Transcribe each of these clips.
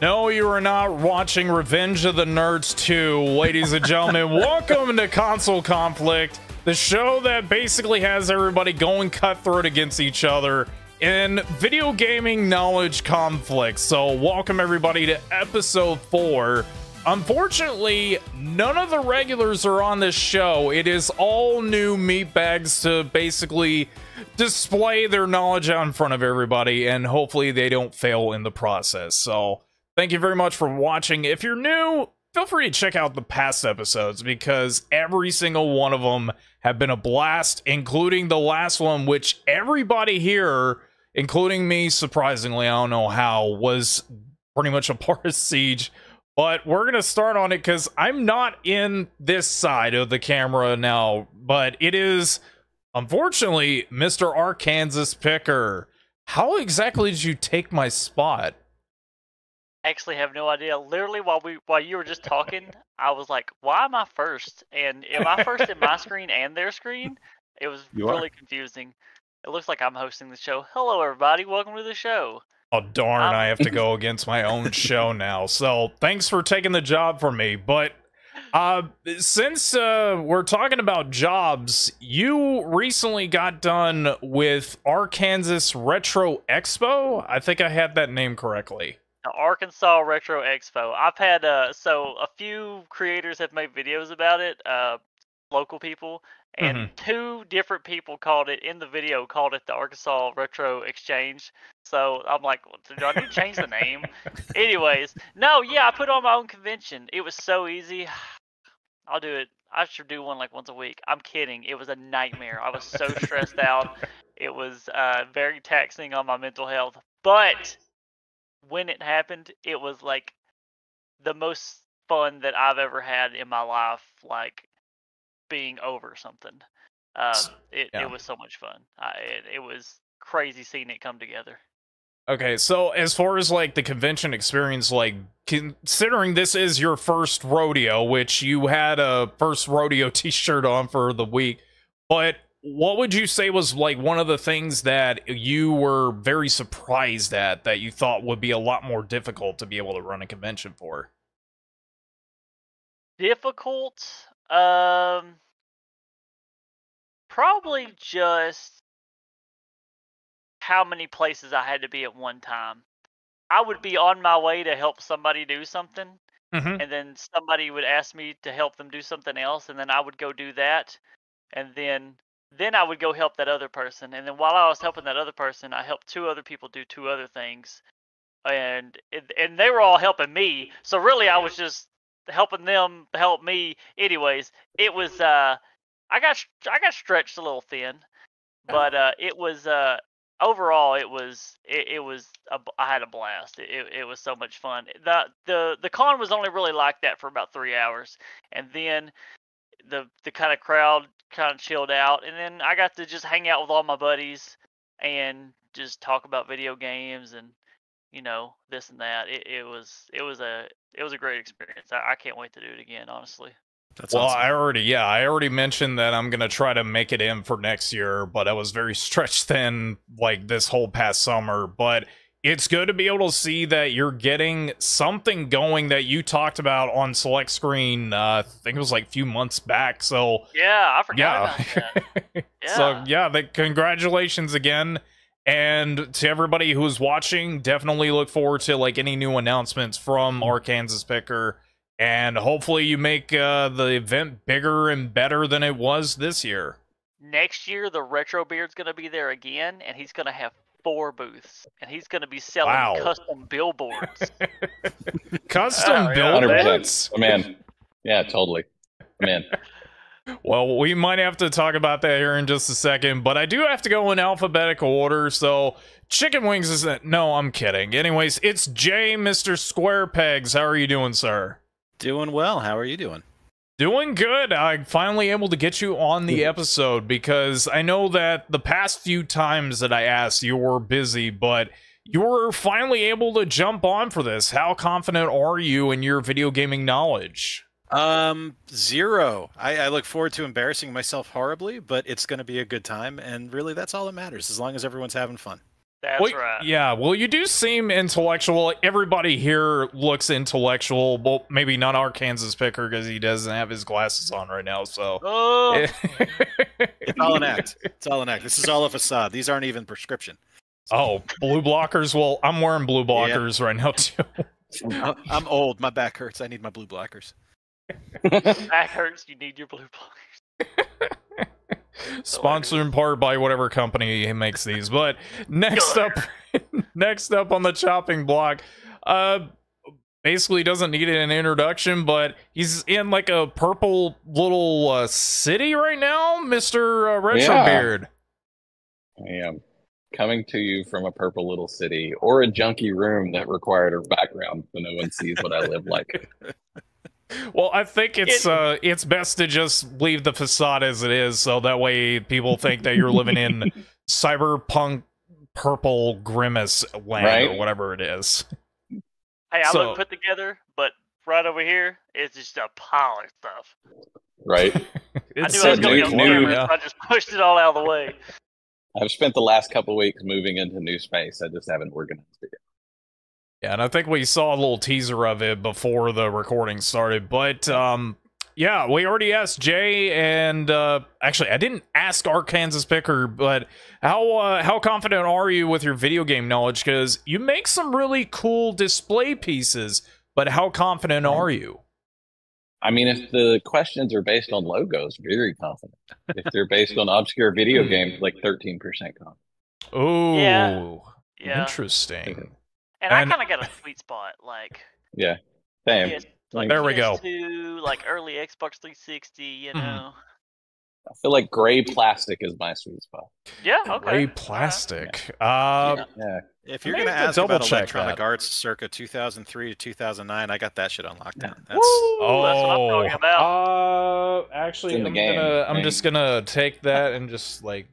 No, you are not watching Revenge of the Nerds 2, ladies and gentlemen. Welcome to Console Conflict, the show that basically has everybody going cutthroat against each other in video gaming knowledge conflict. So welcome everybody to episode 4. Unfortunately, none of the regulars are on this show. It is all new meatbags to basically display their knowledge out in front of everybody, and hopefully they don't fail in the process. So thank you very much for watching. If you're new, feel free to check out the past episodes because every single one of them have been a blast, including the last one, which everybody here, including me, surprisingly, I don't know how, was pretty much a part of Siege. But we're going to start on it because I'm not in this side of the camera now, but it is, unfortunately, Mr. Arkansas Picker. How exactly did you take my spot? Actually have no idea. Literally, while you were just talking, I was like, "Why am I first? And am I first in my screen and their screen?" It was really confusing. It looks like I'm hosting the show. Hello, everybody. Welcome to the show. Oh, darn, I have to go against my own show now. So thanks for taking the job from me. But since we're talking about jobs, you recently got done with Arkansas Retro Expo. I think I had that name correctly. Arkansas Retro Expo. I've had so a few creators have made videos about it, local people, and two different people called it in the video, called it the Arkansas Retro Exchange. So I'm like, do I need to change the name? Anyways, no, yeah, I put on my own convention. It was so easy. I'll do it. I should do one like once a week. I'm kidding. It was a nightmare. I was so stressed out. It was very taxing on my mental health. But when it happened, it was like the most fun that I've ever had in my life, like being over something. It was so much fun. It was crazy seeing it come together. Okay, so as far as like the convention experience, like considering this is your first rodeo, which you had a first rodeo t-shirt on for the week, but what would you say was like one of the things that you were very surprised at that you thought would be a lot more difficult to be able to run a convention for? Difficult? Probably just how many places I had to be at one time. I would be on my way to help somebody do something, and then somebody would ask me to help them do something else, and then I would go do that, and then I would go help that other person, and then while I was helping that other person, I helped two other people do two other things, and they were all helping me. So really, I was just helping them help me. Anyways, it was I got stretched a little thin, but it was overall I had a blast. It was so much fun. The con was only really like that for about 3 hours, and then the kind of crowd kind of chilled out, and then I got to just hang out with all my buddies and just talk about video games and this and that. It was a great experience. I can't wait to do it again, honestly. That's awesome. I already mentioned that I'm gonna try to make it in for next year, but I was very stretched thin like this whole past summer. But it's good to be able to see that you're getting something going that you talked about on Select Screen. I think it was like a few months back. So yeah, I forgot about that. Yeah. So yeah, congratulations again. And to everybody who's watching, definitely look forward to like any new announcements from Arkansas Picker. And hopefully you make the event bigger and better than it was this year. Next year, the Retro Beard's going to be there again, and he's going to have 4 booths, and he's going to be selling custom billboards. Custom billboards? Man. Yeah, totally. Man. Well, we might have to talk about that here in just a second, but I do have to go in alphabetical order, so Chicken Wings isn't... No, I'm kidding. Anyways, it's Jay, Mr. Square Pegs. How are you doing, sir? Doing well. How are you doing? Doing good. I'm finally able to get you on the episode because I know that the past few times that I asked, you were busy, but you were finally able to jump on for this. How confident are you in your video gaming knowledge? 0. I look forward to embarrassing myself horribly, but it's going to be a good time, and really that's all that matters, as long as everyone's having fun. That's right. Yeah, well, you do seem intellectual. Everybody here looks intellectual. Well, maybe not our Kansas picker because he doesn't have his glasses on right now. So, It's all an act. It's all an act. This is all a facade. These aren't even prescription. Oh, blue blockers. Well, I'm wearing blue blockers right now too. I'm old. My back hurts. I need my blue blockers. Back hurts. You need your blue blockers. Sponsored in part by whatever company makes these. But next up on the chopping block, basically doesn't need an introduction, but he's in like a purple little city right now, Mr. Retrobeard. I am coming to you from a purple little city or a junky room that required a background so no one sees what I live like. Well, I think it's best to just leave the facade as it is, so that way people think that you're living in cyberpunk purple grimace land or whatever it is. Hey, I look put together, but right over here is just a pile of stuff. Right. I knew I was going to get on so I just pushed it all out of the way. I've spent the last couple of weeks moving into new space. I just haven't organized it yet. Yeah, and I think we saw a little teaser of it before the recording started, but yeah, we already asked Jay, and actually, I didn't ask our Kansas picker, but how confident are you with your video game knowledge? Because you make some really cool display pieces, but how confident are you? I mean, if the questions are based on logos, very confident. If they're based on obscure video games, like 13% confident. Oh, yeah. Interesting. And I kind of got a sweet spot, like same. Like there we go. Like early Xbox 360, you know. I feel like gray plastic is my sweet spot. Yeah, okay. Gray plastic. Yeah. If you're going to ask about Electronic Arts circa 2003 to 2009, I got that shit on lockdown. That's that's what I'm talking about. Actually, I'm just gonna take that and just like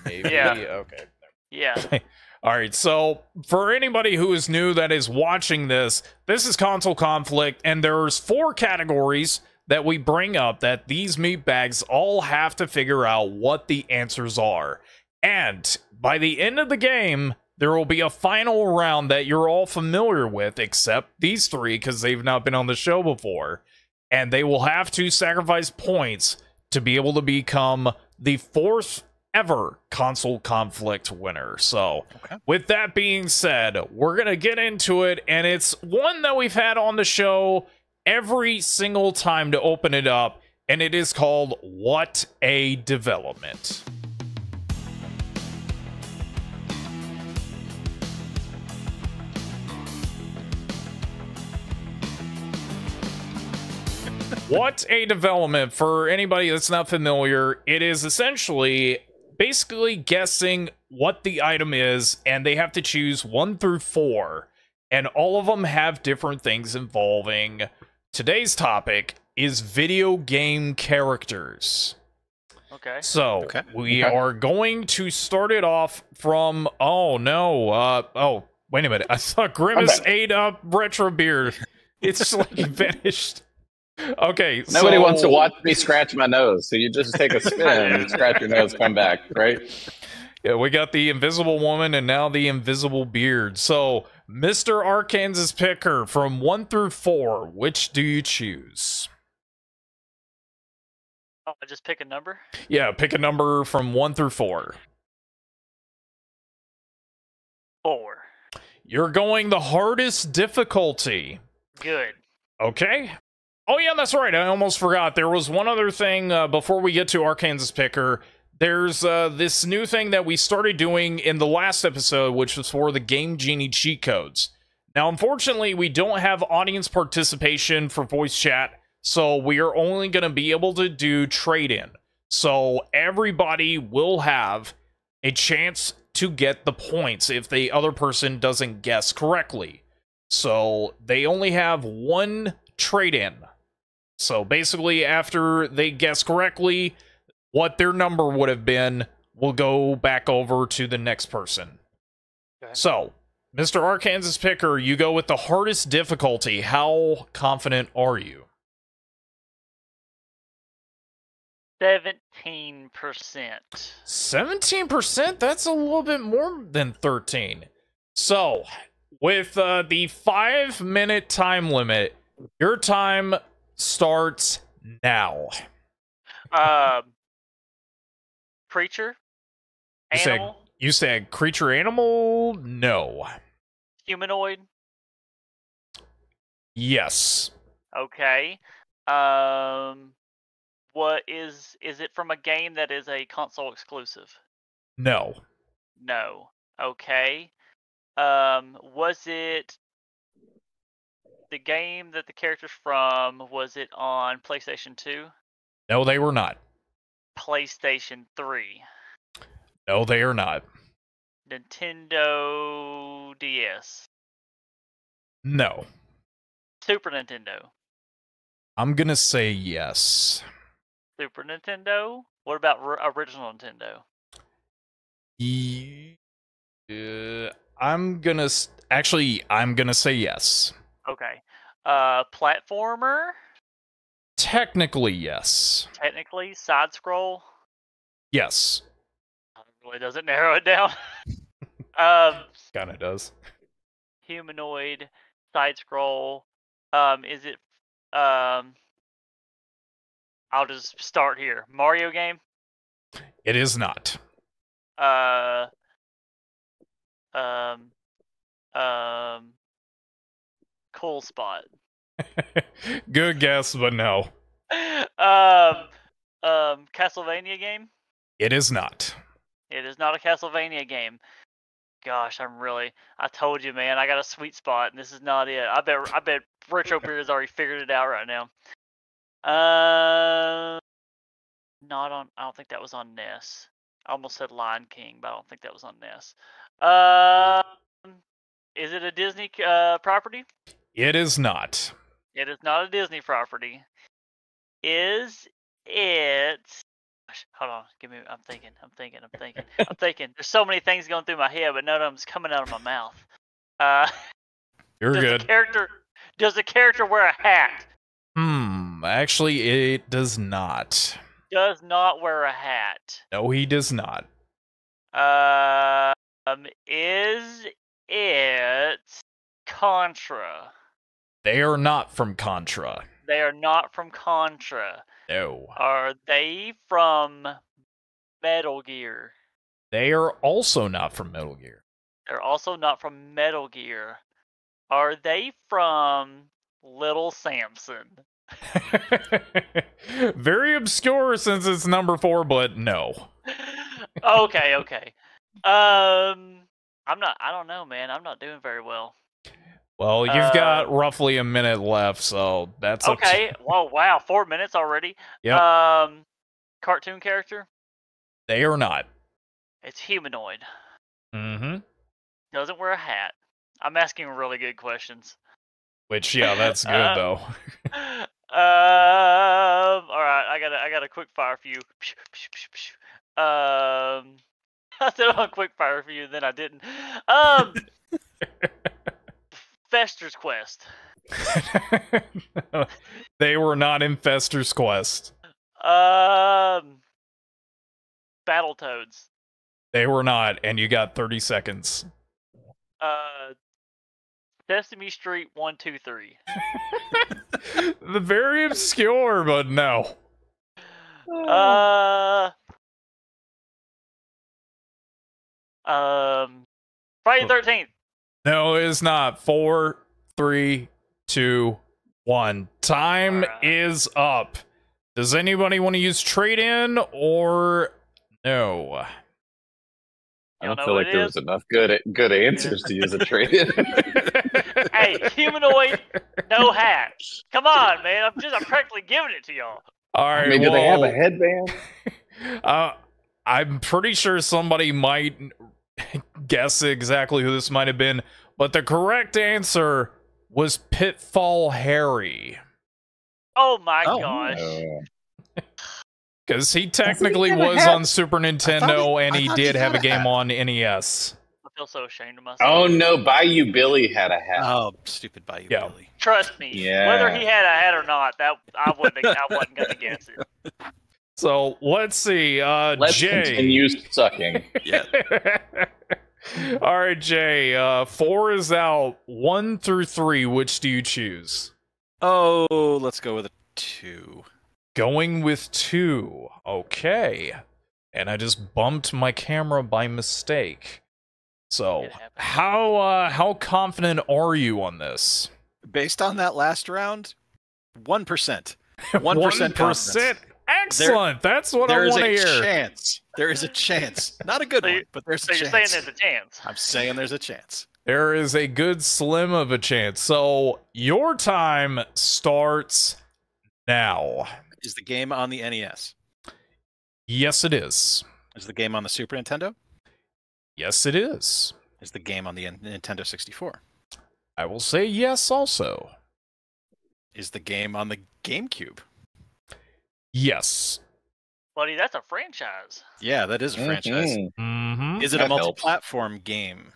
maybe. Okay. Yeah. All right, so for anybody who is new that is watching this is Console Conflict, and there's 4 categories that we bring up that these meat bags all have to figure out what the answers are. And by the end of the game, there will be a final round that you're all familiar with, except these 3, because they've not been on the show before. And they will have to sacrifice points to be able to become the 4th ever Console Conflict winner. So with that being said, we're gonna get into it, and it's one that we've had on the show every single time to open it up, and it is called What a Development. What a Development, for anybody that's not familiar, it is essentially basically guessing what the item is, and they have to choose 1 through 4, and all of them have different things involving. Today's topic is video game characters. Okay. So we are going to start it off from oh wait a minute, I thought Grimace ate up Retrobeard. It's like vanished. Okay, nobody wants to watch me scratch my nose, so you just take a spin and scratch your nose, come back, right? Yeah, we got the invisible woman and now the invisible beard. So, Mr. Arkansas picker, from 1 through 4, which do you choose? Oh, I just pick a number? Yeah, pick a number from 1 through 4. 4. You're going the hardest difficulty. Good. Okay. Oh yeah, that's right. I almost forgot. There was one other thing before we get to Arkansas picker. There's this new thing that we started doing in the last episode, which was for the Game Genie cheat codes. Now, unfortunately, we don't have audience participation for voice chat, so we are only going to be able to do trade-in. So everybody will have a chance to get the points if the other person doesn't guess correctly. So they only have 1 trade-in. So basically, after they guess correctly what their number would have been, we'll go back over to the next person. Okay. So, Mr. Arkansas picker, you go with the hardest difficulty. How confident are you? 17%. 17%? That's a little bit more than 13. So, with the 5-minute time limit, your time starts now. Creature? Animal? You said creature, animal? No. Humanoid? Yes. Okay. What is it from a game that is a console exclusive? No. No. Okay. Was it the game that the character's from, was it on PlayStation 2? No, they were not. PlayStation 3? No, they are not. Nintendo DS? No. Super Nintendo? I'm gonna say yes. Super Nintendo? What about original Nintendo? I'm gonna say yes. Okay. Platformer? Technically, yes. Technically, side scroll? Yes. Really doesn't narrow it down. Kinda does. Humanoid, side scroll. Is it? I'll just start here. Mario game? It is not. Cool Spot. Good guess, but no. Castlevania game? It is not. It is not a Castlevania game. Gosh, I told you, man, I got a sweet spot, and this is not it. I bet Retro Beard has already figured it out right now. Not on, I don't think that was on NES. I almost said Lion King, but I don't think that was on NES. Is it a Disney property? It is not. It is not a Disney property. Is it? Gosh, hold on, I'm thinking. There's so many things going through my head, but none of them's coming out of my mouth. You're good. Does the character wear a hat? Actually, it does not. Does not wear a hat. No, he does not. Is it Contra? They are not from Contra. They are not from Contra. No. Are they from Metal Gear? They are also not from Metal Gear. They're also not from Metal Gear. Are they from Little Samson? Very obscure since it's number 4, but no. Okay. I don't know, man. I'm not doing very well. Well, you've got roughly a minute left, so that's okay. Whoa, wow, 4 minutes already. Yep. Cartoon character? They are not. It's humanoid. Mm-hmm. Doesn't wear a hat. I'm asking really good questions. Which, yeah, that's good though. All right, I got a quick fire for you. I said on quick fire for you, then I didn't. Fester's Quest. They were not in Fester's Quest. Battletoads. They were not, and you got 30 seconds. Sesame Street 1, 2, 3. The very obscure, but no. Friday the 13th. No, it is not. 4, 3, 2, 1. Time is up. Does anybody want to use trade-in or no? I don't feel like there was enough good answers to use a trade-in. Hey, humanoid, no hat. Come on, man. I'm practically giving it to y'all. All right. I mean, do they have a headband? I'm pretty sure somebody might guess exactly who this might have been, but the correct answer was Pitfall Harry. Oh my gosh. Because he technically was on Super Nintendo, and he did have a game on NES. I feel so ashamed of myself. Oh no, Bayou Billy had a hat. Oh, stupid Bayou Billy. Trust me, whether he had a hat or not, that I wasn't gonna guess it. So let's see. Let's Jay. continue sucking. Yeah. All right, Jay. 4 is out. 1 through 3. Which do you choose? Oh, let's go with a 2. Going with 2. Okay. And I just bumped my camera by mistake. So, how confident are you on this? Based on that last round, 1%. 1%. Excellent. That's what I want to hear. There is a chance. Not a good one, but there's a chance. So you're saying there's a chance? I'm saying there's a chance. There is a good slim of a chance. So, your time starts now. Is the game on the NES? Yes, it is. Is the game on the Super Nintendo? Yes, it is. Is the game on the Nintendo 64? I will say yes also. Is the game on the GameCube? Yes. Buddy, that's a franchise. Yeah, that is a franchise. Mm-hmm. Is it a multi-platform game?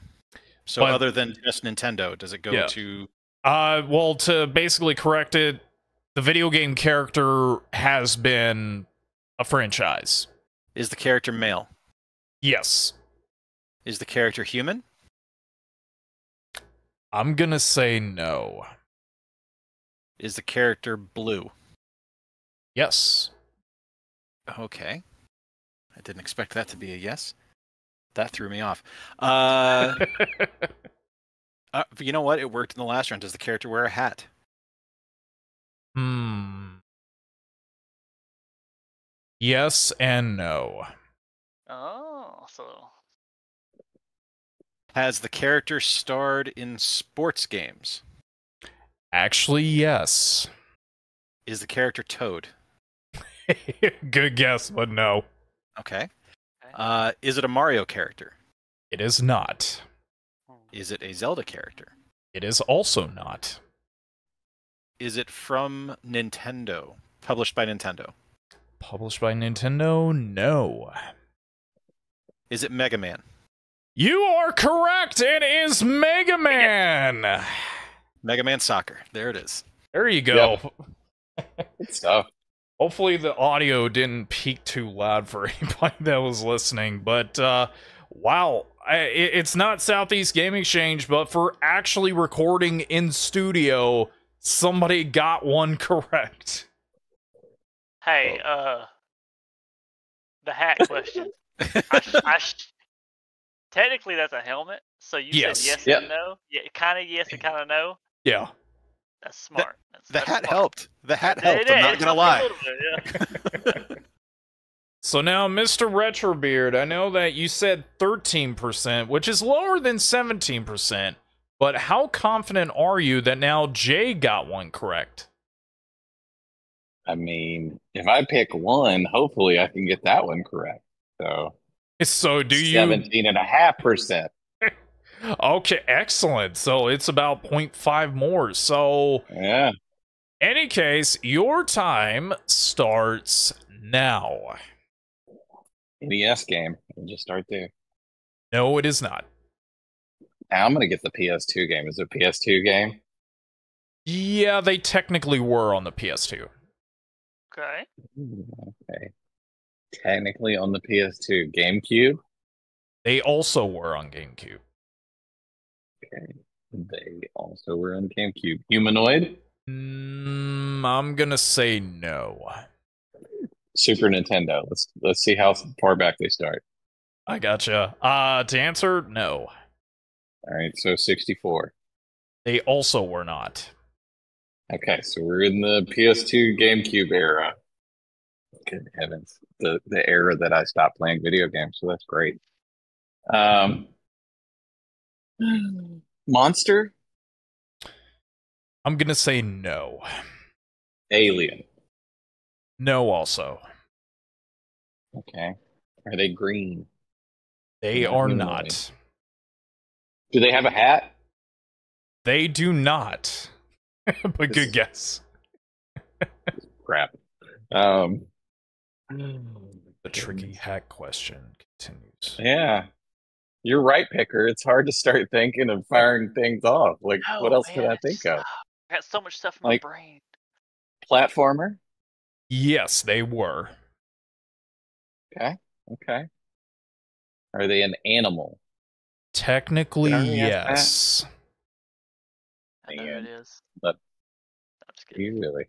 So other than just Nintendo, does it go to... Well, to basically correct it, the video game character has been a franchise. Is the character male? Yes. Is the character human? I'm gonna say no. Is the character blue? Yes. Okay. I didn't expect that to be a yes. That threw me off. You know what? It worked in the last round. Does the character wear a hat? Yes and no. Oh, so... Has the character starred in sports games? Actually, yes. Is the character Toad? Good guess, but no. Okay. Is it a Mario character? It is not. Is it a Zelda character? It is also not. Is it from Nintendo? Published by Nintendo? Published by Nintendo? No. Is it Mega Man? You are correct! It is Mega Man! Mega Man Soccer. There it is. There you go. Yep. Good stuff. Hopefully the audio didn't peak too loud for anybody that was listening, but wow. It's not Southeast Game Exchange, but for actually recording in studio, somebody got one correct. Hey, the hat question. Technically, that's a helmet. So you said yes and no. Yeah, kind of yes and kind of no. Yeah, that's smart. The hat smart. helped. The hat helped. I'm not gonna lie. Bit, So now, Mr. Retrobeard, I know that you said 13%, which is lower than 17%. But how confident are you that now Jay got one correct? I mean, if I pick one, hopefully I can get that one correct. So do you 17.5%. Okay, excellent. So it's about 0.5 more. So yeah. Any case, your time starts now. NES game. We'll just start there. No, it is not. I'm gonna get the PS2 game. Is it a PS2 game? Yeah, they technically were on the PS2. Okay. Okay. Technically on the PS2. GameCube? They also were on GameCube. Okay. They also were on GameCube. Humanoid? I'm gonna say no. Super Nintendo. Let's see how far back they start. I gotcha. To answer, no. Alright, so 64. They also were not. Okay, so we're in the PS2 GameCube era. Good heavens. The era that I stopped playing video games, so that's great. Monster? I'm gonna say no. Alien? No also. Okay. Are they green? They are not. Do they have a hat? They do not. But good guess. Crap. The tricky hat question continues. Yeah. You're right, Picker. It's hard to start thinking of firing things off. Like, what else could I think of? I got so much stuff in my brain. Platformer? Yes, they were. Okay. Okay. Are they an animal? Technically, yes. I know who it is. But I'm just kidding. you really.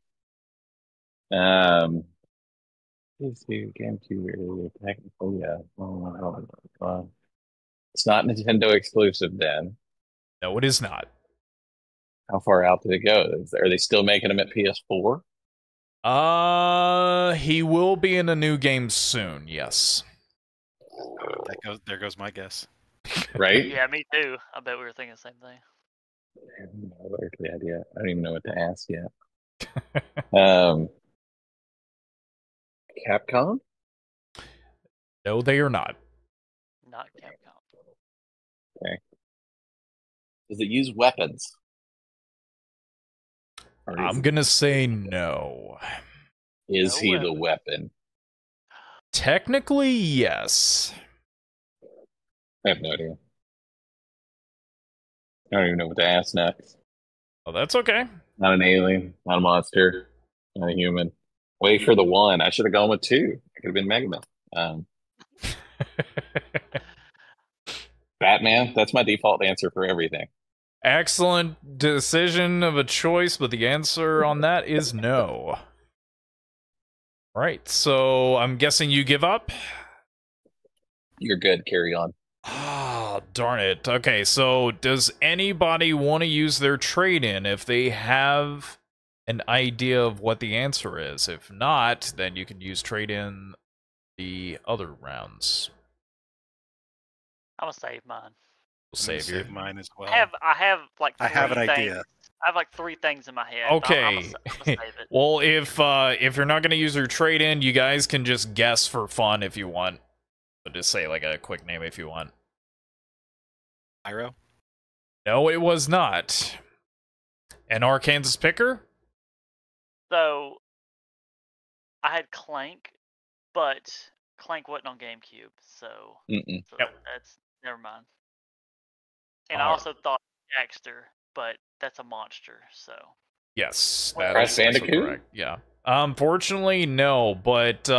Is the game too really technical? Yeah. It's not Nintendo exclusive then. No, it is not. How far out did it go? Are they still making them at PS4? He will be in a new game soon, yes. There goes my guess. Right? Yeah, me too. I bet we were thinking the same thing. I have no earthly idea. I don't even know what to ask yet. Capcom? No, they are not. Not Capcom. Okay. Does it use weapons? I'm gonna say no. Is No he weapon. the weapon? Technically, yes. I have no idea. I don't even know what to ask next. Oh, that's okay. Not an alien, not a monster, not a human. Wait for the one. I should have gone with two. It could have been Mega Man. Batman. That's my default answer for everything. Excellent decision of a choice, but the answer on that is no. Right, so I'm guessing you give up? You're good. Carry on. Ah, darn it. Okay, so does anybody want to use their trade-in if they have an idea of what the answer is? If not, then you can use trade-in the other rounds. I'm gonna save mine. Save mine as well. I have like I have an things. idea. I have like 3 things in my head. Okay. I'm gonna save it. Well, if you're not gonna use your trade-in, you guys can just guess for fun if you want. But just say like a quick name if you want. Pyro? No, it was not. An Arkansas picker? So I had Clank, but Clank wasn't on GameCube, so, Mm-mm. that's never mind. And I also thought Jackster, but that's a monster, so. Yes, Well, that is Crash also Bandicoot? correct. Yeah. Unfortunately, no, but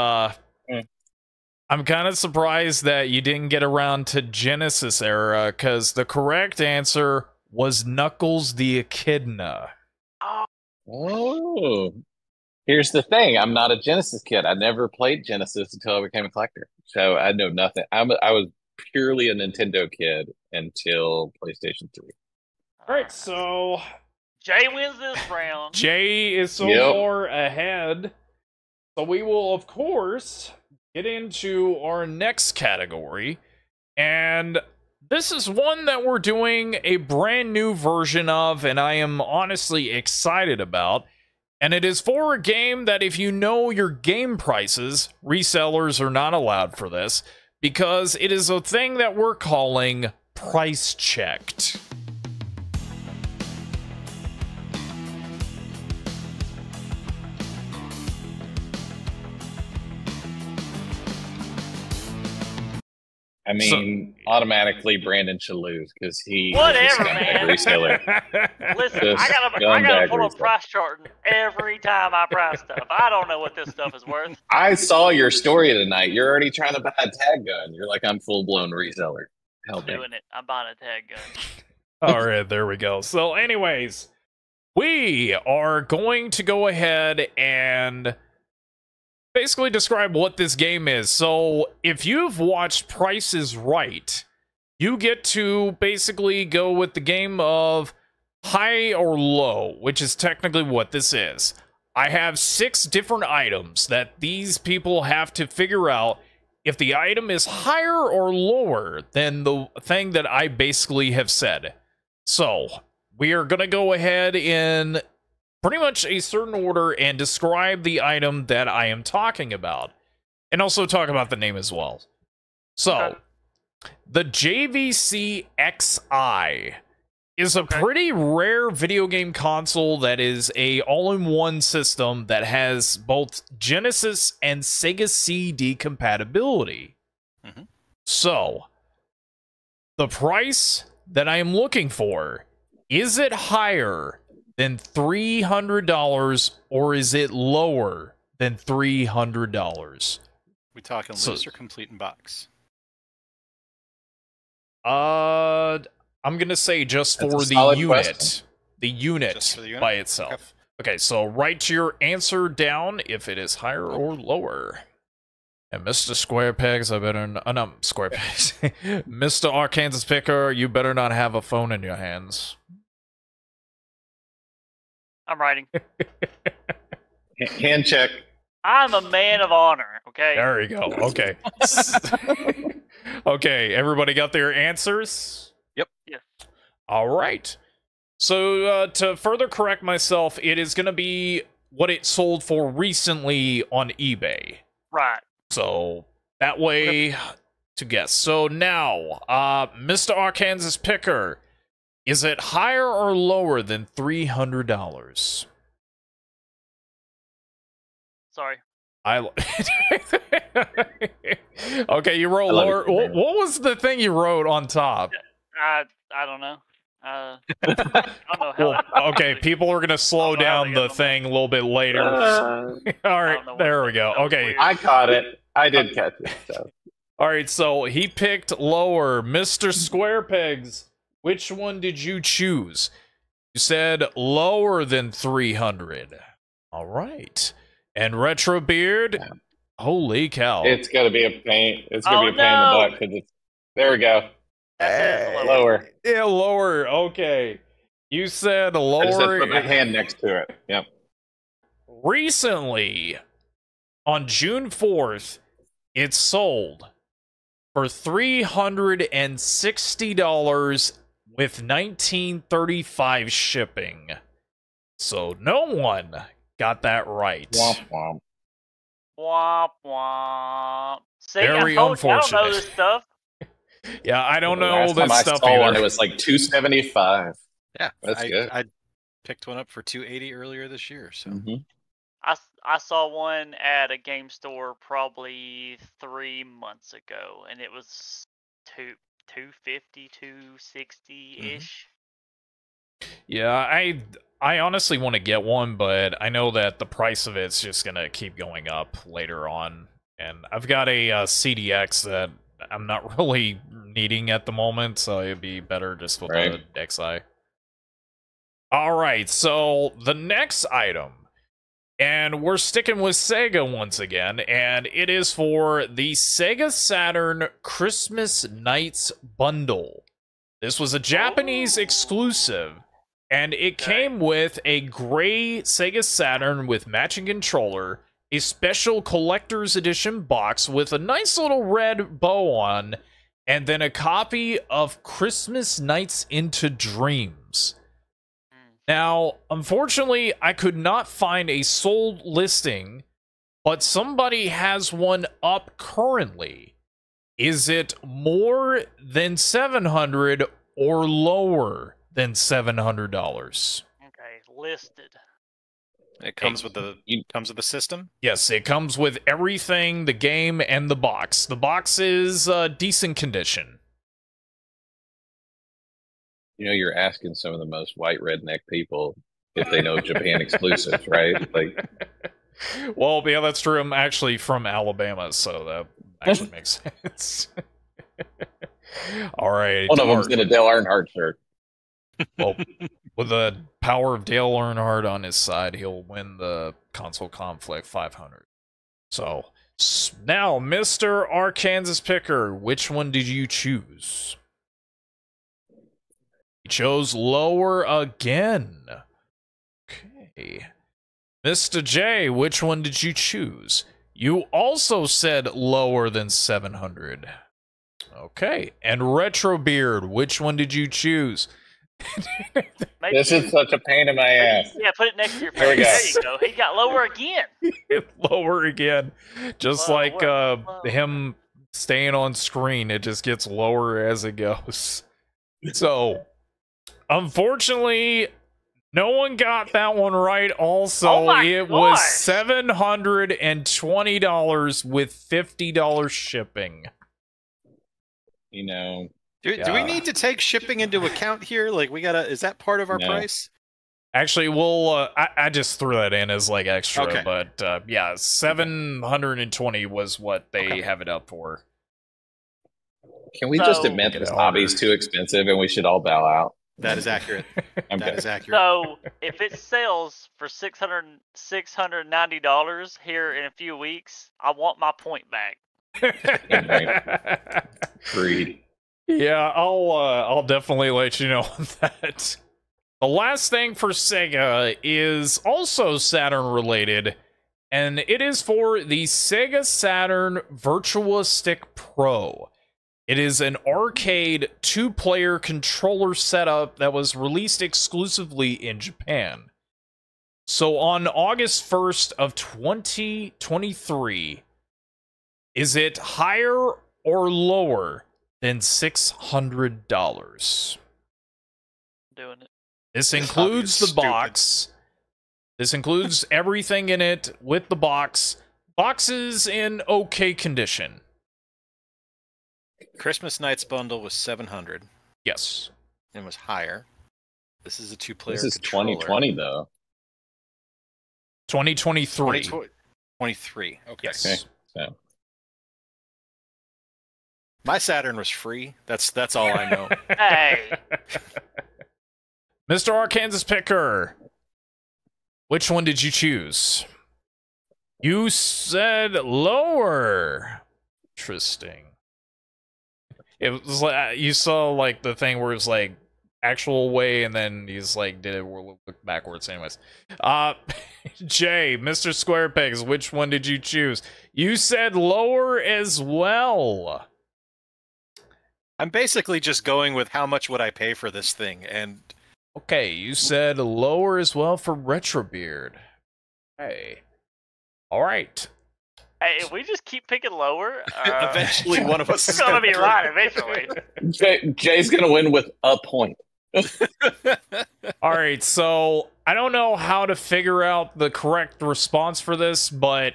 I'm kind of surprised that you didn't get around to Genesis era, because the correct answer was Knuckles the Echidna. Oh. Here's the thing. I'm not a Genesis kid. I never played Genesis until I became a collector. So I know nothing. I was purely a Nintendo kid until PlayStation 3. All right, so Jay wins this round. Jay is so far ahead. So we will, of course, get into our next category. And this is one that we're doing a brand new version of, and I am honestly excited about. And it is for a game that if you know your game prices, resellers are not allowed for this, because it is a thing that we're calling price checked. I mean, automatically Brandon should lose because he Whatever, is a man. reseller. Listen, I gotta pull a price chart every time I price stuff. I don't know what this stuff is worth. I saw your story tonight. You're already trying to buy a tag gun. You're like, I'm full blown reseller. I'm doing it. I'm buying a tag gun. All right, there we go. So anyways, we are going to go ahead and basically describe what this game is. So if you've watched Price is Right, you get to basically go with the game of high or low, which is technically what this is. I have 6 different items that these people have to figure out if the item is higher or lower than the thing that I basically have said. So we are going to go ahead in pretty much a certain order and describe the item that I am talking about. And also talk about the name as well. So, the JVC XI is a pretty rare video game console that is a all-in-one system that has both Genesis and Sega CD compatibility. So, the price that I am looking for, is it higher than $300 or is it lower than $300? We talking loose or complete in box? I'm gonna say just for the unit. The unit by itself. Okay, so write your answer down if it is higher or lower. And Mr. Squarepegs, I better not, no, Squarepegs. Mr. Arkansas Picker, you better not have a phone in your hands. I'm writing. Hand check. I'm a man of honor, okay? There you go. Okay. Okay, everybody got their answers? Yep. Yes. All right. So, to further correct myself, it is going to be what it sold for recently on eBay. Right. So, that way to guess. So now, Mr. Arkansas Picker, is it higher or lower than $300? Sorry. Okay, you wrote lower. What was the thing you wrote on top? I don't know. I don't know how. Well, okay, people are gonna slow down the thing a little bit later. All right, there we go. Okay, I caught it. I did catch it. So. All right, so he picked lower. Mr. Squarepegs, which one did you choose? You said lower than 300. All right. And Retrobeard, holy cow. It's going to be a pain. It's going to be a pain in the butt. Cause it's, there we go. Lower. Yeah, lower. Okay. You said lower. I just had to put my hand next to it. Yep. Recently, on June 4th, it sold for $360 with $19.35 shipping. So no one got that right. Womp womp. Womp womp. See, very unfortunate. I don't know this stuff. Yeah, I don't know this stuff either. One, it was like $275. Yeah, that's good. I picked one up for $280 earlier this year. So I saw one at a game store probably 3 months ago, and it was $250, $260-ish. Yeah, I honestly want to get one, but I know that the price of it's just gonna keep going up later on. And I've got a CDX that I'm not really needing at the moment, so it'd be better just with the XI. Alright, so the next item, and we're sticking with Sega once again, and it is for the Sega Saturn Christmas Nights Bundle. This was a Japanese exclusive, and it came with a gray Sega Saturn with matching controller, a special collector's edition box with a nice little red bow on, and then a copy of Christmas Nights into Dreams. Now, unfortunately, I could not find a sold listing, but somebody has one up currently. Is it more than $700 or lower than $700? Okay, listed. It comes with the system? Yes, it comes with everything, the game and the box. The box is decent condition. You know, you're asking some of the most white redneck people if they know Japan exclusives, right? Like, well, yeah, that's true. I'm actually from Alabama, so that actually makes sense. All right. One of them's in a Dale Earnhardt shirt. Well, with the power of Dale Earnhardt on his side, he'll win the console conflict 500. So now, Mr. Arkansas Picker, which one did you choose? He chose lower again. Okay. Mr. J, which one did you choose? You also said lower than 700. Okay. And Retrobeard, which one did you choose? This is such a pain in my ass. Yeah, put it next to your face. There we go. There you go. He got lower again. Lower again. Just like him staying on screen, it just gets lower as it goes. So, unfortunately, no one got that one right. Also, it was $720 with $50 shipping. You know. Do we need to take shipping into account here? Like, we gotta, is that part of our price? Actually, we'll. I just threw that in as like extra, Okay. but yeah, 720 was what they have it up for. Can we just admit this hobby's too expensive and we should all bow out? That is accurate. That is accurate. So if it sells for $690 here in a few weeks, I want my point back. Agreed. Yeah, I'll definitely let you know on that. The last thing for Sega is also Saturn related, and it is for the Sega Saturn Virtua Stick Pro. It is an arcade 2-player controller setup that was released exclusively in Japan. So on August 1st of 2023, is it higher or lower than $600? Doing it. This includes the box. This includes everything in it with the box. Box is in okay condition. Christmas Night's bundle was $700. Yes. And was higher. This is a 2-player. This is controller. 2020 though. 2023. 2023. Okay. Yes. Okay. So. My Saturn was free. That's all I know. Hey. Mr. Arkansas Picker, which one did you choose? You said lower. Interesting. It was like you saw like the thing where it was like actual way, and then he's like did it look backwards. Anyways, Jay, Mr. Square Pegs, which one did you choose? You said lower as well. I'm basically just going with how much would I pay for this thing, and okay, you said lower as well for Retrobeard. Hey, all right. Hey, if we just keep picking lower, eventually one of us is gonna be right. Eventually, Jay's gonna win with a point. All right, so I don't know how to figure out the correct response for this, but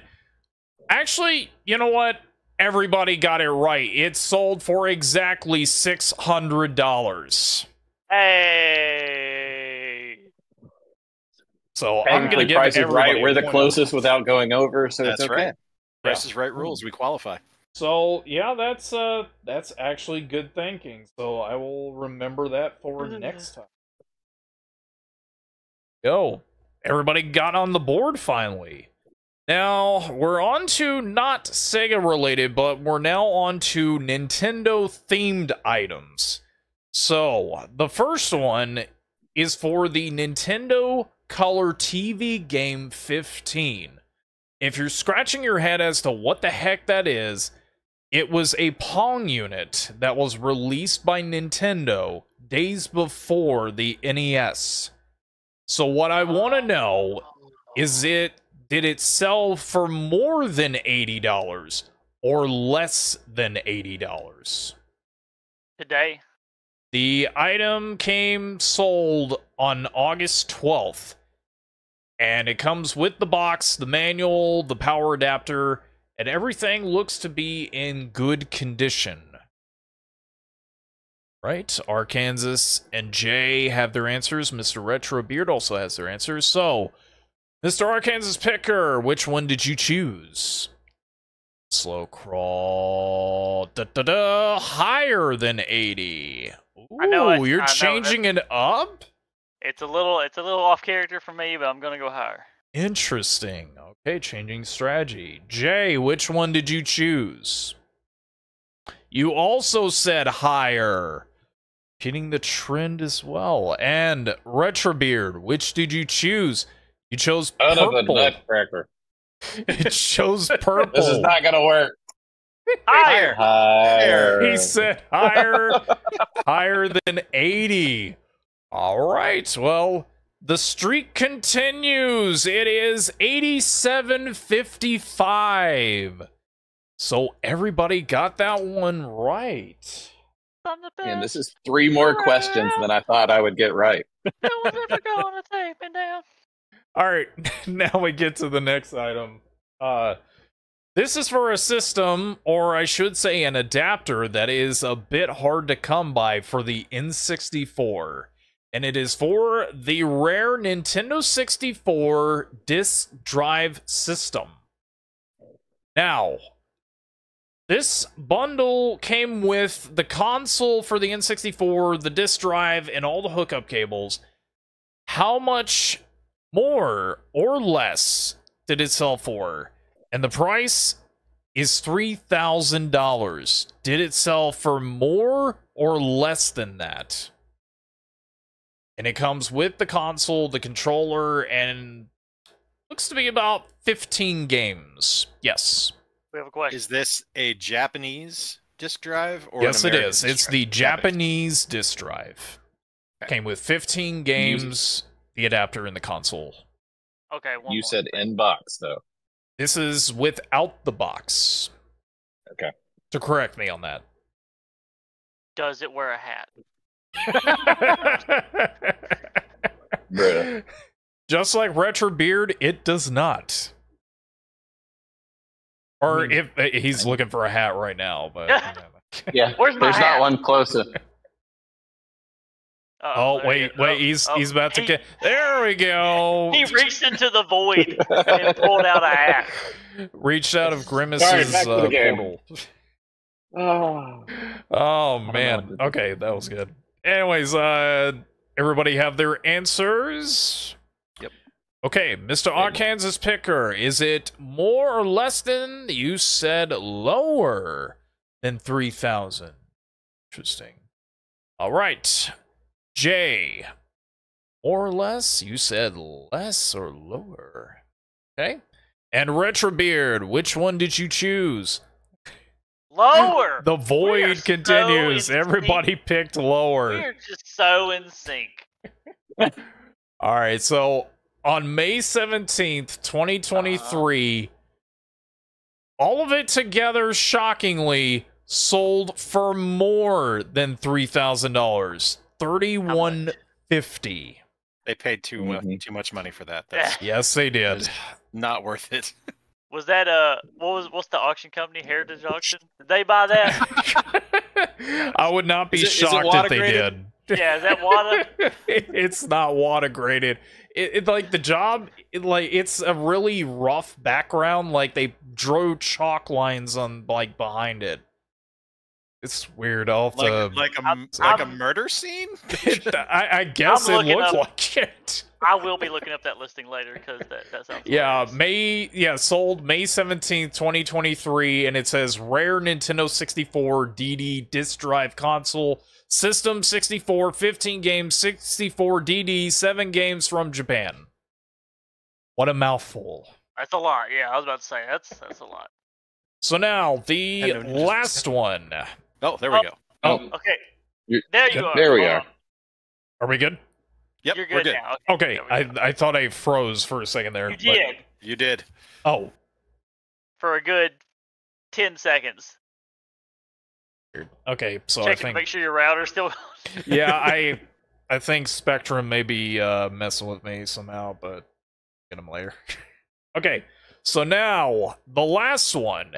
actually, you know what? Everybody got it right. It sold for exactly $600. Hey. So I'm gonna give Price is everybody right. We're the closest without going over, so that's it's okay. right. Price is right rules. We qualify. So yeah, that's actually good thinking. So I will remember that for next time. Yo, everybody got on the board finally. Now we're on to not Sega related, but we're now on to Nintendo themed items. So the first one is for the Nintendo Color TV Game 15. If you're scratching your head as to what the heck that is, it was a Pong unit that was released by Nintendo days before the NES. So what I want to know is did it sell for more than $80 or less than $80? Today. The item came sold on August 12th. And it comes with the box, the manual, the power adapter, and everything looks to be in good condition. Right? Arkansas and Jay have their answers. Mr. Retrobeard also has their answers. So, Mr. Arkansas Picker, which one did you choose? Slow crawl. Higher than 80. Ooh, I know you're changing it up? It's a little off character for me, but I'm gonna go higher. Interesting. Okay, changing strategy. Jay, which one did you choose? You also said higher. Hitting the trend as well. And Retrobeard, which did you choose? You chose purple. Out of a nutcracker. It chose purple. This is not gonna work. Higher. Higher. He said higher. Higher than 80. All right, well, the streak continues. It is 87.55. So everybody got that one right. And this is 3 more questions than I thought I would get right. No one's ever gonna take me down. All right, now we get to the next item. This is for a system, or I should say an adapter, that is a bit hard to come by for the N64. and it is for the rare Nintendo 64 disc drive system. Now, this bundle came with the console for the N64, the disc drive, and all the hookup cables. How much more or less did it sell for? And the price is $3,000. Did it sell for more or less than that? And it comes with the console, the controller, and looks to be about 15 games. Yes. We have a question. Is this a Japanese disc drive or yes, an American it is. disc It's drive? the Japanese disc drive. Okay. Came with 15 games, the adapter, and the console. Okay, you said in box though. This is without the box. Okay. To correct me on that. Does it wear a hat? Bruh. Just like Retro Beard, it does not. Or if he's looking for a hat right now, but Yeah, Where's my there's hat? not one closer. oh wait, he's about to get. There we go. He reached into the void and pulled out a hat. Reached out of Sorry, Grimace's back to the game. portal. Oh. Oh man. Okay, that was good. Anyways, everybody have their answers? Yep. Okay, Mr. Arkansas Picker, is it more or less than? You said lower than 3,000. Interesting. All right. Jay, more or less? You said less or lower. Okay. And Retrobeard, which one did you choose? Lower. The We are void so continues. in Everybody sync. picked lower. We're just so in sync. All right, so on May 17th, 2023, all of it together, shockingly, sold for more than $3,000. $3,150. They paid too much money for that. That's Yes, they did. not worth it. Was that what's the auction company? Heritage Auction? Did they buy that? I would not be Is it shocked if water they graded? did. Yeah, is that WADA? It's not water graded. It like the job, it's a really rough background. Like they drew chalk lines on like behind it. It's weird. I'll have to, Like a murder scene? I guess it looked up- like it. I will be looking up that listing later because that sounds. Yeah, hilarious. sold May 17th, 2023, and it says rare Nintendo 64 DD disc drive console, system 64, 15 games, 64 DD, 7 games from Japan. What a mouthful. That's a lot. Yeah, I was about to say that's a lot. So now, the last one. Oh, there we go. Oh, Okay. You're- There you are. there we Hold are. on. are we good? Yep, You're we're good good. now. Okay, there we go. I thought I froze for a second there. You did You did. Oh, for a good 10 seconds. weird. Okay, so Check I to think... make sure your router's still. Yeah, I think Spectrum may be messing with me somehow, but get him later. Okay, so now the last one.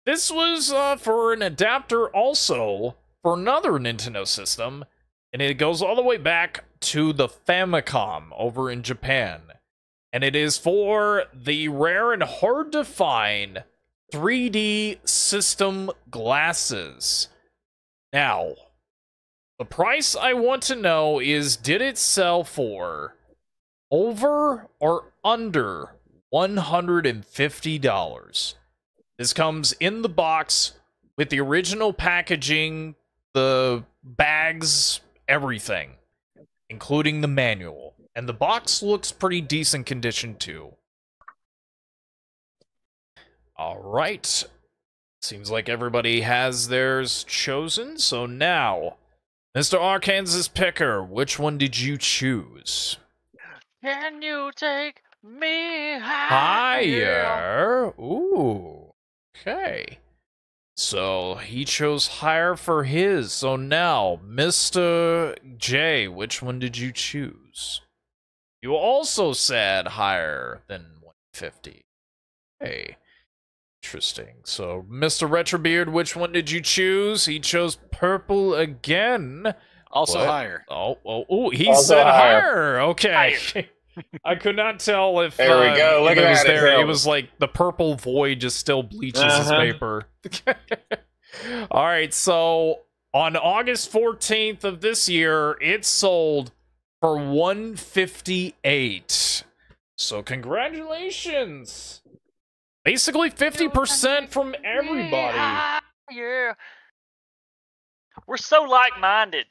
This was for an adapter also for another Nintendo system, and it goes all the way back to the Famicom over in Japan. And it is for the rare and hard to find 3D system glasses. Now, the price I want to know is, did it sell for over or under $150? This comes in the box with the original packaging, the bags, everything, including the manual. And the box looks pretty decent condition too. All right. Seems like everybody has theirs chosen. So now, Mr. Arkansas Picker, which one did you choose? Can you take me higher? Higher? Ooh. Okay. So he chose higher for his. So now, Mr. J, which one did you choose? You also said higher than 150. Hey. Interesting. So, Mr. Retrobeard, which one did you choose? He chose purple again. Also what? higher. Oh, he Also said higher. higher. Okay. Higher. I could not tell if There we go. Look it at was that. there. It was like the purple void just still bleaches his paper. All right, so on August 14th of this year, it sold for $158. So congratulations. Basically 50% from everybody. Yeah. We're so like-minded.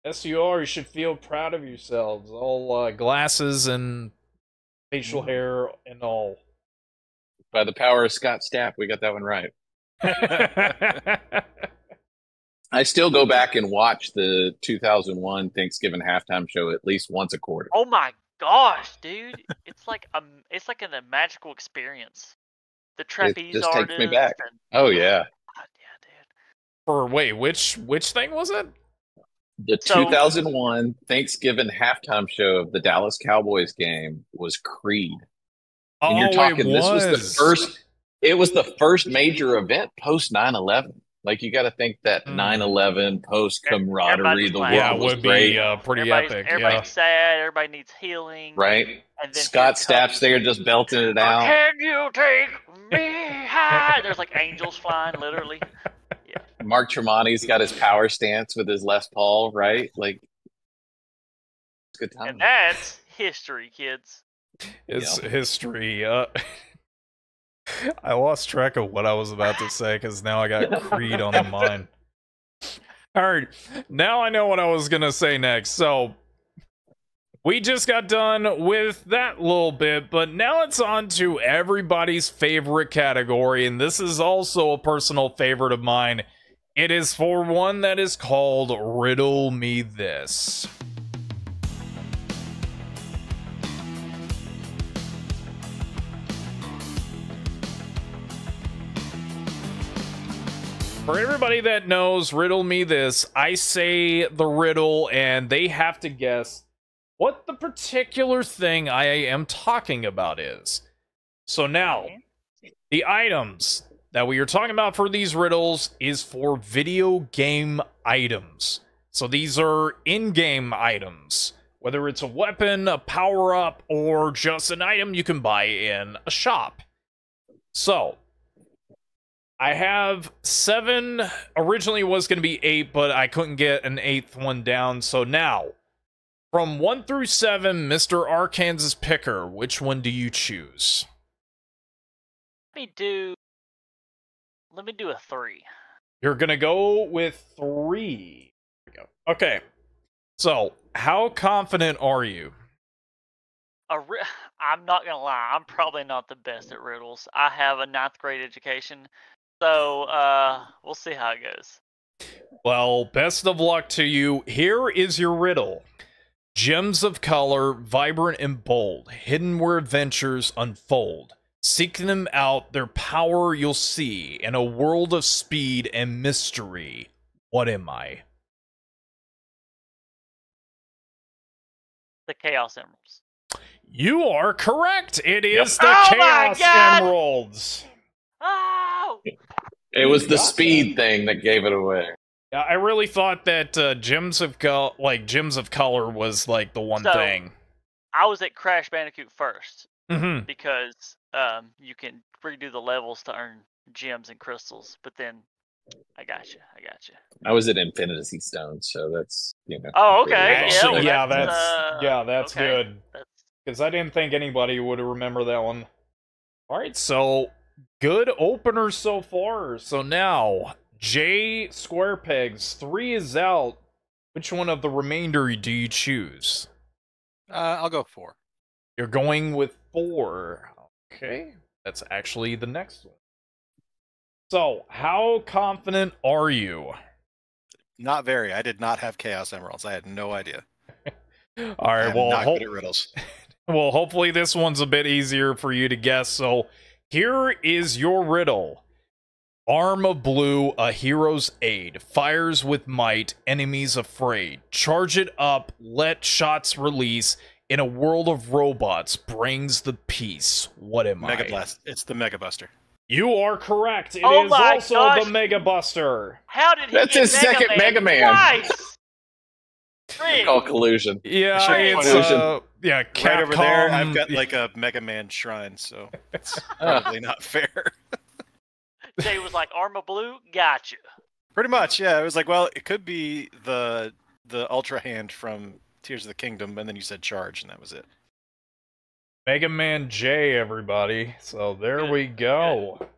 Yes, you are. You should feel proud of yourselves. All glasses and facial hair and all. By the power of Scott Stapp, we got that one right. I still go back and watch the 2001 Thanksgiving halftime show at least once a quarter. Oh my gosh, dude! It's like a magical experience. The trapeze just artist. takes me back. And, Oh yeah. God, yeah, dude. For wait, which thing was it? The 2001 Thanksgiving halftime show of the Dallas Cowboys game was Creed. And you're talking, this was the first. It was the first major event post 9/11. Like, you got to think that 9/11 post camaraderie, the world was great. Be pretty epic. Everybody's sad. Everybody needs healing. Right. And then Scott Stapp's there just belting it out. Can you take me high? There's like angels flying, literally. Yeah. Mark Tremonti's got his power stance with his Les Paul, right? Like, it's a good time. And that's history, kids. It's history. I lost track of what I was about to say because now I got Creed on the mind. All right, now I know what I was going to say next. So we just got done with that little bit, but now it's on to everybody's favorite category, and this is also a personal favorite of mine. It is for one that is called Riddle Me This. For everybody that knows Riddle Me This, I say the riddle and they have to guess what the particular thing I am talking about is. So now, the items that we are talking about for these riddles is for video game items. So these are in-game items. Whether it's a weapon, a power-up, or just an item you can buy in a shop. So I have 7. Originally it was going to be 8, but I couldn't get an 8th one down. So now, from 1 through 7, Mr. Arkansas Picker, which one do you choose? Let me do a 3. You're going to go with 3. Okay. So, how confident are you? I'm not going to lie. I'm probably not the best at riddles. I have a 9th grade education. So, we'll see how it goes. Well, best of luck to you. Here is your riddle. Gems of color, vibrant and bold, hidden where adventures unfold. Seeking them out, their power you'll see, in a world of speed and mystery. What am I? The Chaos Emeralds. You are correct. It is the Chaos Emeralds. Oh! It was the speed thing that gave it away. Yeah, I really thought that Gems of Color was like the one thing. I was at Crash Bandicoot first Mm-hmm. because you can redo the levels to earn gems and crystals. But then I got you. I was at Infinity Stone, so that's, you know. Oh, okay. Actually, yeah, that's okay. good. Because I didn't think anybody would remember that one. All right, so good opener so far. So now, J Square Pegs, 3 is out. Which one of the remainder do you choose? I'll go 4. You're going with 4. Okay, that's actually the next one. So, how confident are you? Not very. I did not have Chaos Emeralds. I had no idea. All right, well, not good at riddles. Well, hopefully this one's a bit easier for you to guess. So, here is your riddle. Arm of blue, a hero's aid. Fires with might, enemies afraid. Charge it up, let shots release. In a world of robots, brings the peace. What am I? Mega Blast. It's the Mega Buster. You are correct. It is also gosh. the Mega Buster. How did he That's get his second Mega Man. Twice? Call collusion. Yeah, it's yeah, Capcom. Right over there, I've got like a Mega Man shrine, so it's probably not fair. Jay was like, Arma Blue, gotcha. Pretty much, yeah. It was like, well, it could be the Ultra Hand from Tears of the Kingdom, and then you said Charge, and that was it. Mega Man J, everybody. So there we go. Good.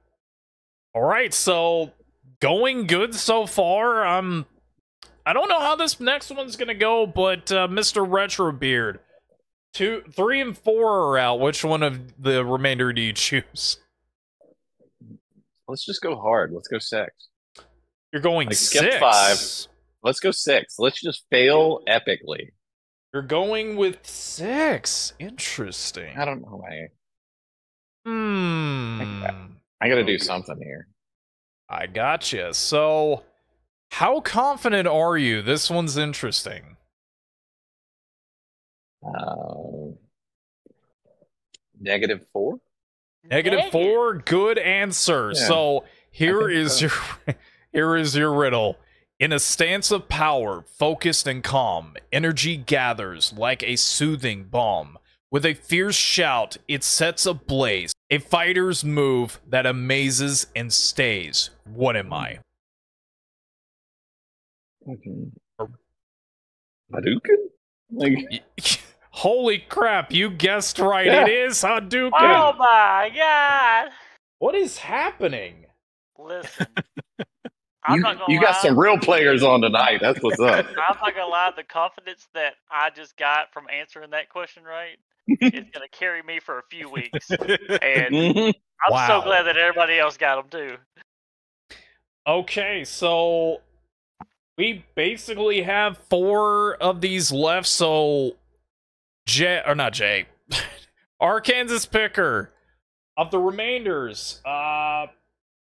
All right, so going good so far. I don't know how this next one's gonna go, but Mr. Retrobeard, 2, 3, and 4 are out. Which one of the remainder do you choose? Let's just go hard. Let's go 6. You're going 6. Skip 5. Let's go 6. Let's just fail epically. You're going with 6. Interesting. I don't know why. I gotta do something here. I gotcha. So, how confident are you? This one's interesting. -4. -4. Good answer. Yeah. So here is your riddle. In a stance of power, focused and calm, energy gathers like a soothing balm. With a fierce shout, it sets ablaze a fighter's move that amazes and stays. What am I? Hadouken? Like... Holy crap, you guessed right. Yeah. It is Hadouken. Oh my god. What is happening? Listen. You got some real players on tonight. That's what's up. I'm not gonna lie, the confidence that I just got from answering that question right is gonna carry me for a few weeks. And I'm so glad that everybody else got them too. Okay, so we basically have 4 of these left, so Arkansas Picker, of the remainders,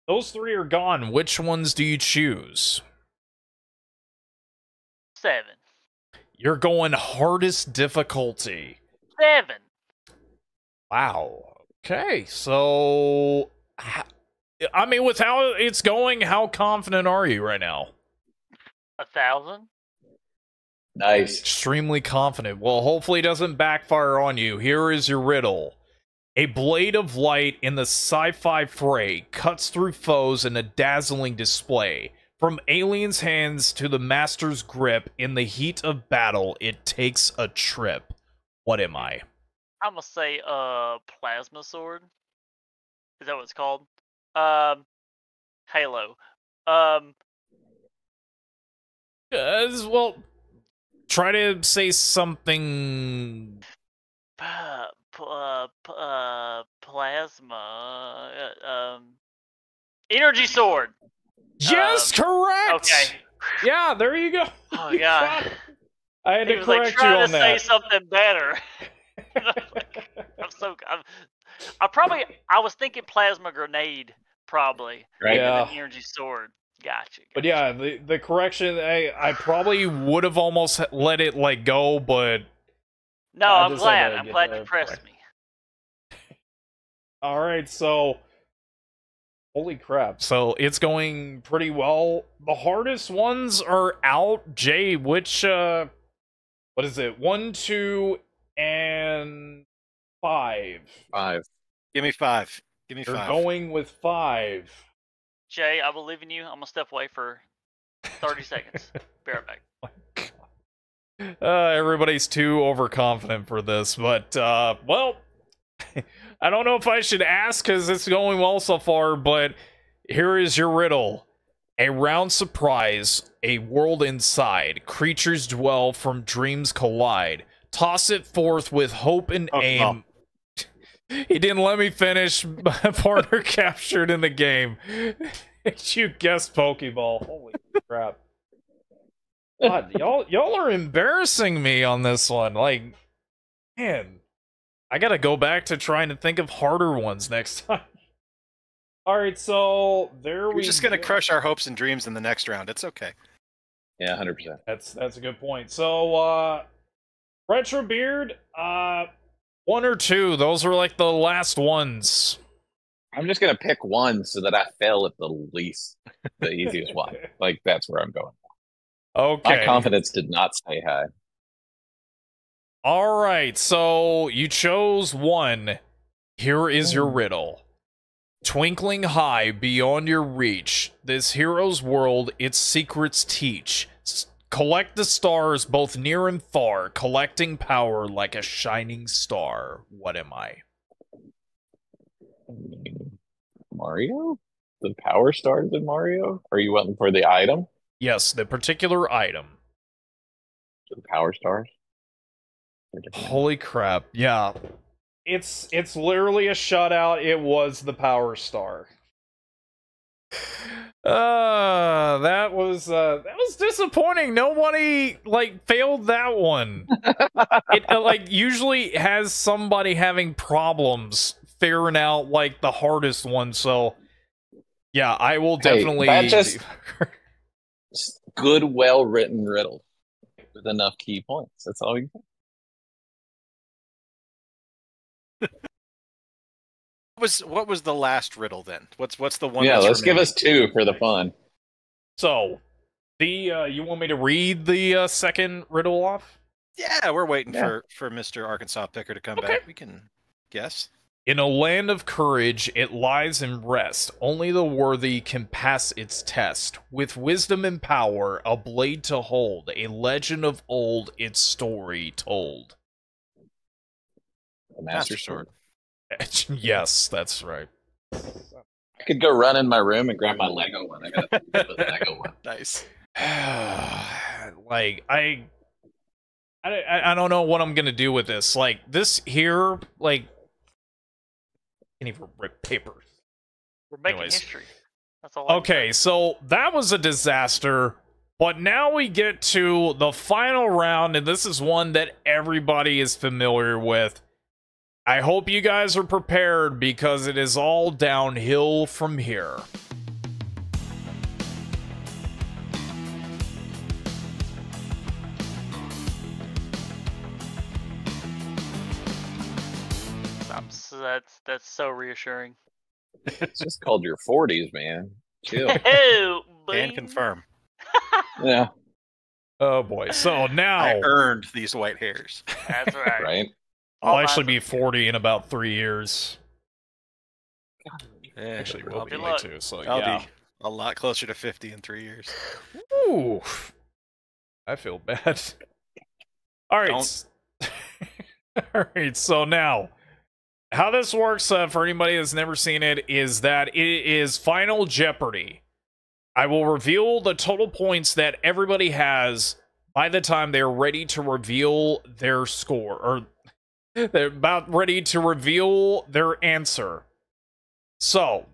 those 3 are gone. Which ones do you choose? 7. You're going hardest difficulty. 7. Wow. Okay, so I mean, with how it's going, how confident are you right now? 1,000. Nice. Extremely confident. Well, hopefully it doesn't backfire on you. Here is your riddle. A blade of light in the sci-fi fray cuts through foes in a dazzling display. From aliens' hands to the master's grip, in the heat of battle, it takes a trip. What am I? I'm gonna say plasma sword. Is that what it's called? Halo. Well, try to say something. Plasma. Energy sword. Yes, correct. Okay. Yeah, there you go. Oh god. I had to correct you on that. Say something better. I was thinking plasma grenade, probably. Right. Yeah. And then energy sword. Gotcha. But yeah, the correction, I probably would have almost let it like go, but no, I'm glad. I'm glad you pressed me. All right, so holy crap. So it's going pretty well. The hardest ones are out. Jay, which what is it? 1, 2, and 5. 5. Give me 5. Give me 5. You're going with 5. Jay, I believe in you. I'm gonna step away for 30 seconds. Be right back. Everybody's too overconfident for this, but well, I don't know if I should ask because it's going well so far, but here is your riddle. A round surprise, a world inside. Creatures dwell, from dreams collide. Toss it forth with hope and aim. No. He didn't let me finish. Partner captured in the game. You guessed Pokeball. Holy crap. God, y'all are embarrassing me on this one. Like, man, I gotta go back to trying to think of harder ones next time. All right, so there We're just gonna crush our hopes and dreams in the next round. It's okay. Yeah, 100%. That's a good point. So, Retrobeard, 1 or 2. Those were like the last ones. I'm just gonna pick one so that I fail at the least, the easiest one. Like that's where I'm going. Okay. My confidence did not stay high. All right, so you chose 1. Here is your riddle. Twinkling high beyond your reach, this hero's world its secrets teach. Collect the stars both near and far, collecting power like a shining star. What am I? Mario? The power stars in Mario? Are you waiting for the item? Yes, the particular item. The power stars? Holy crap. Yeah. It's literally a shutout. It was the power star. That was disappointing. Nobody failed that one. It usually has somebody having problems figuring out the hardest one, so yeah, I will definitely good, well written riddle with enough key points. That's all you What was the last riddle then? What's the one? Yeah, let's remaining? give us 2 for the fun. So, you want me to read the second riddle off? Yeah, we're waiting for Mr. Arkansas Picker to come back. We can guess. In a land of courage, it lies in rest. Only the worthy can pass its test. With wisdom and power, a blade to hold, a legend of old, its story told. The Master Sword. Yes, that's right. I could go run in my room and grab my Lego one. I got the Lego one. Nice. I don't know what I'm gonna do with this. This here, can't even rip papers. We're making history. That's all. Okay, so that was a disaster. But now we get to the final round, and this is one that everybody is familiar with. I hope you guys are prepared because it is all downhill from here. That's so reassuring. It's just called your 40s, man. Chill. Oh, and confirm. Yeah. Oh boy. So now I earned these white hairs. That's right. Right. I'll actually be 40 in about 3 years. Yeah, actually, will be luck. too. So I'll be a lot closer to 50 in 3 years. Ooh, I feel bad. All right. All right. So now, how this works for anybody that's never seen it is that it is Final Jeopardy. I will reveal the total points that everybody has by the time they're ready to reveal their score, or they're about ready to reveal their answer. So,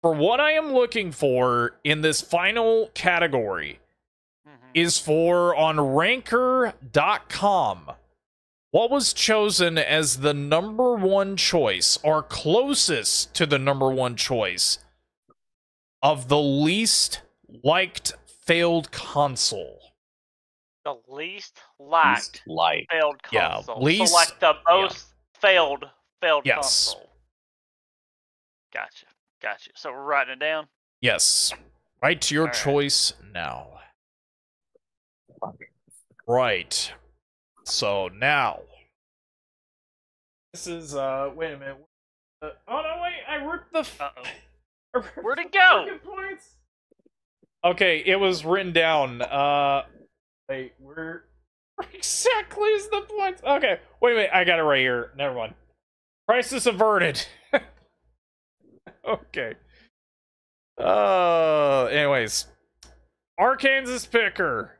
for what I am looking for in this final category is for on ranker.com. What was chosen as the #1 choice, or closest to the #1 choice, of the least liked failed console? The least liked failed console. Yeah, least, so the most failed yes. console. Gotcha. So we're writing it down? Yes. Write your choice now. Right. So now, this is, wait a minute. Oh no, wait, I ripped the... Where'd it go? Points. Okay, it was written down. Wait, where exactly is the points? Okay, wait a minute, I got it right here. Never mind. Crisis averted. Okay. Anyways. Arkansas Picker.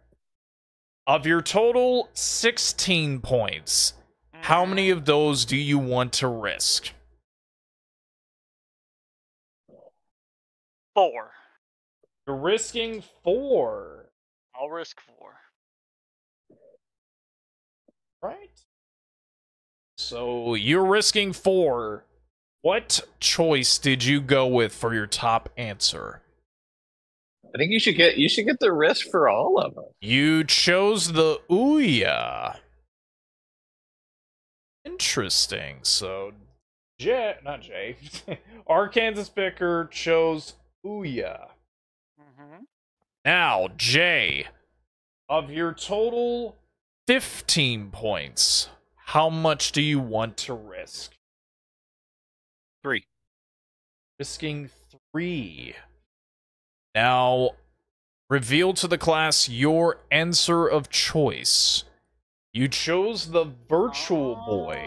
Of your total 16 points, how many of those do you want to risk? 4. You're risking 4. I'll risk 4. Right. So you're risking 4. What choice did you go with for your top answer? I think you should get the risk for all of them. You chose the Ouya. Interesting. So not Jay. Arkansas Picker chose Ouya. Now, Jay, Of your total 15 points, how much do you want to risk? 3. Risking 3. Now, reveal to the class your answer of choice. You chose the Virtual Boy.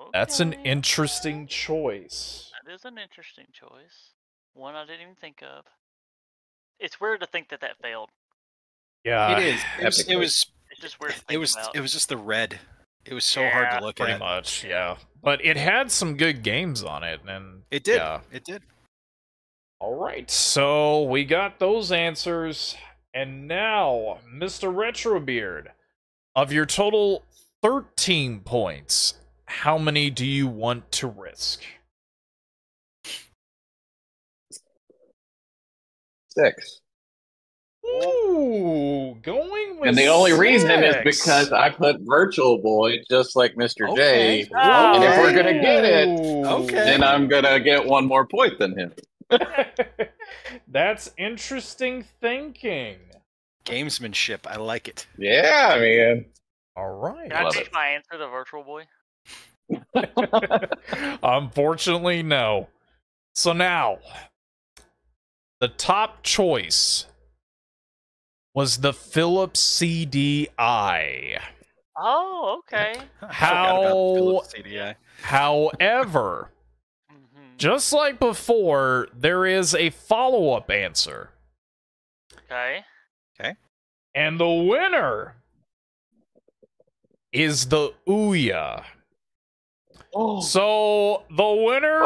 Okay. That's an interesting choice. That is an interesting choice. One I didn't even think of. It's weird to think that failed. Yeah, it is. It was. It's just weird. It was just the red. It was so hard to look at. Pretty much, yeah. But it had some good games on it, and it did. Yeah. It did. All right, so we got those answers, and now, Mr. Retrobeard, of your total 13 points, how many do you want to risk? 6. Ooh, going with And the only 6. reason is because I put Virtual Boy just like Mr. Okay. J. And if we're going to get it, Okay. then I'm going to get one more point than him. That's interesting thinking. Gamesmanship. I like it. Yeah, man. All right. Can I Love change it. my answer to Virtual Boy? Unfortunately, no. So now, the top choice was the Philips CDI. Oh, okay. However, just like before, there is a follow-up answer. Okay. And the winner is the Ouya. Oh. So the winner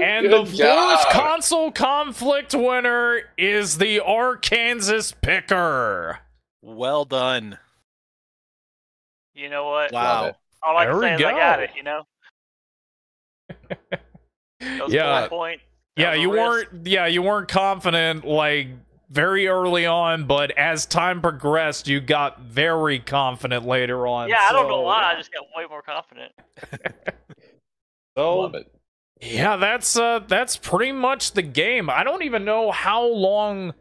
and the job. fourth console conflict winner is the Arkansas Picker. Well done. You know what? Wow. All I There can we say is go. I got it, you know? Those Yeah. 4 points. Yeah, you weren't confident like very early on, but as time progressed, you got very confident later on. Yeah, I don't know why. I just got way more confident. So, Love it. yeah, that's pretty much the game. I don't even know how long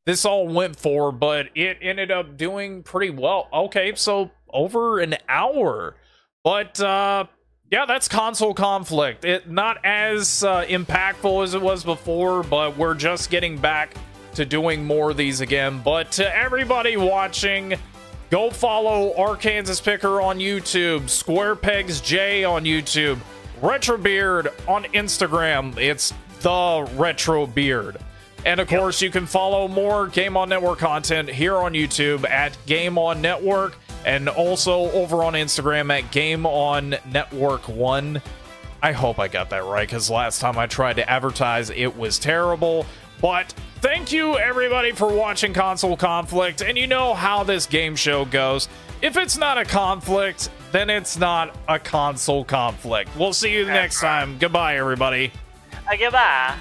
this all went for, but it ended up doing pretty well. Okay, so over an hour. But yeah, that's console conflict. It not as impactful as it was before, but we're just getting back to doing more of these again. But to everybody watching, go follow Arkansas Picker on YouTube, Square Pegs J on YouTube, Retrobeard on Instagram. It's the Retrobeard. And of course, you can follow more Game On Network content here on YouTube at Game On Network, and also over on Instagram at Game On Network 1. I hope I got that right, because last time I tried to advertise, it was terrible. But thank you, everybody, for watching Console Conflict, and you know how this game show goes. If it's not a conflict, then it's not a console conflict. We'll see you next time. Goodbye, everybody. Goodbye.